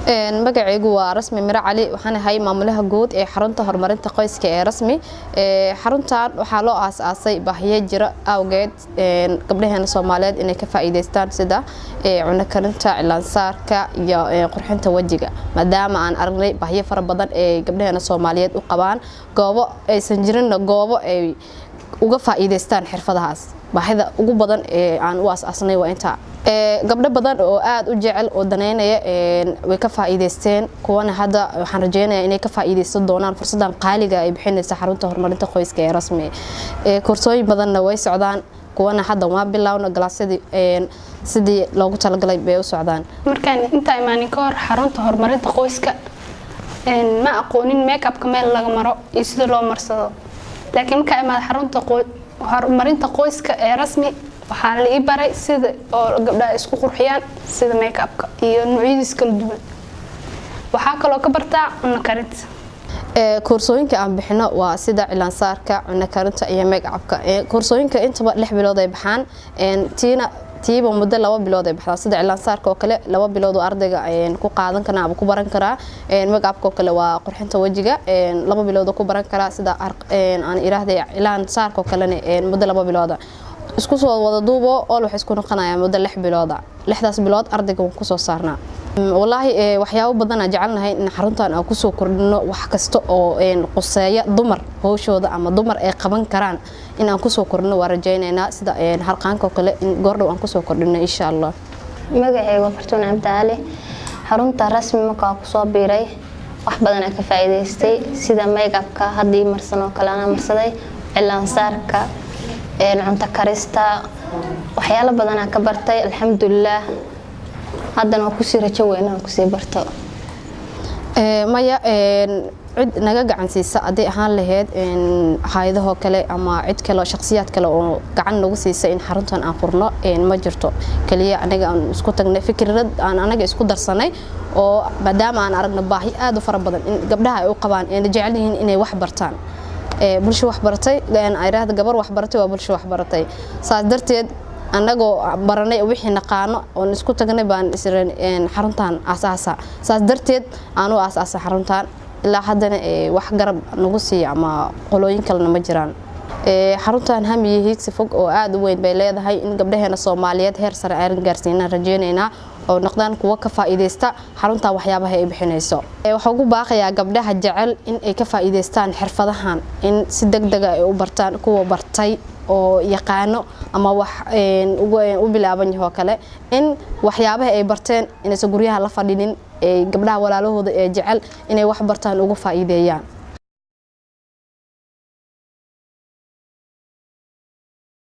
magacaygu waa Rasmi Mira Cali waxaan ahay maamulaha guud ee xarunta horumarinta qoyska ee Rasmi xaruntan waxaa loo aasaasay baahiyo jira awgeed gabdhaheena Soomaaliyeed inay ka faa'iideystaan sida cunno karinta cilaansaarka iyo qurxinta wajiga maadaama aan aragnay baahiyo fara badan ee gabdhaheena Soomaaliyeed u qabaan goobo aysan jirin goobo ay uga faa'iideystaan xirfadahaas baahida ugu badan ee aan u aasaasnay waa inta gabdho badan oo aad u jecel oo daneynaya way ka faa'iideysteen kuwana hadda waxaan rajeynayaa inay ka faa'iideysan doonaan fursadan qaaliga ay bixinaysa xarunta horumarinta qoyska ee Rasmi koorsooyin badanna way socdaan kuwana hadda waa bilowna galaasyadii sidii loogu talagalay bay u socdaan markaan inta imaanin ka hor xarunta horumarinta qoyska ma aqoonin make-upka meel laga maro iyo sida loo marsado laakiin marka imaad xarunta horumarinta qoyska ee Rasmi waxaa la ii baray sida oo gabdhaha isku qurxiyaan sida make-upka iyo noocyadiisa kala duwan waxaa kaloo ka bartaa cunno karinta koorsooyinka aan bixino waa sida cilaansaarka cunno karinta iyo make-upka koorsooyinka intaba 6 bilood ay baxaan tiiba muddo 2 bilood ay baxdaa sida cilaansaarka oo kale 2 bilood oo ardayga ku qaadan karaa ama ku baran karaa make-upka oo kale waa qurxinta wajiga 2 bilood oo ku baran karaa sida aan iraahday cilaansaarka oo kale muddo 2 bilood isku soo wada duubo oo wax isku noqonaya muddo 6 bilood 6daas bilood ardayga ku soo saarnaa wallahi waxyaabo badan aan jecelnahay in xaruntan aan ku soo kordhino wax kasta oo quseeya dumar hawshooda ama dumar ay qaban karaan in aan ku soo kordhino waa rajaynaynaa sida harqaanka oo kale in goordhow aan ku soo kordhino insha Allah magacaygu Fartuun Cabdaali xarunta Rasmi markaa ku soo biiray wax badan aan ka faa'iideystay sida make-upka hadii marsan oo kale aan marsaday cilaansaarka cunto karista waxyaalo badan aan ka bartay alxamdulillah haddana ku sii rajo weyn aan ku sii barto maya cid naga gacan siisa hadii ahaan lahayd hay'adaha kale ama cid kale oo shakhsiyaad kale oo gacan nagu siisa in xaruntan aan furno ma jirto kaliya anaga aan isku tagnay fikrad aan anaga isku darsanay oo maadaama aan aragno baahi aad u fara badan in gabdhaha ay u qabaan in jecel yihiin inay wax bartaan bulsho wax baratay ay raahdo gabar wax baratay waa bulsho wax baratay saas darteed anagoo baranay wixii naqaano oo isku tagnay baan isreen xaruntan asaasa saas darteed aanu asaasa xaruntan ilaa haddana wax garab nagu sii ama qolooyin kale ma jiraan xaruntan hamiye higsi fog oo aad u weyn bay leedahay in gabdhaheena Soomaaliyeed heer sare ay gaarsiinaan rajeynayna oo noqdaan kuwa ka faa'iideysta xarunta waxyaabaha ay bixinayso waxa ugu baaqayaa gabdhaha jecel in ay ka faa'iideystaan xirfadahan in si degdeg ah ay u bartaan kuwa bartay oo yaqaano ama wax u bilaaban yahay kale in waxyaabaha ay barteen inay guryaha la fadhinin ee gabdhaha walaalahooda ee jecel inay wax bartaan ugu faa'iideeyaan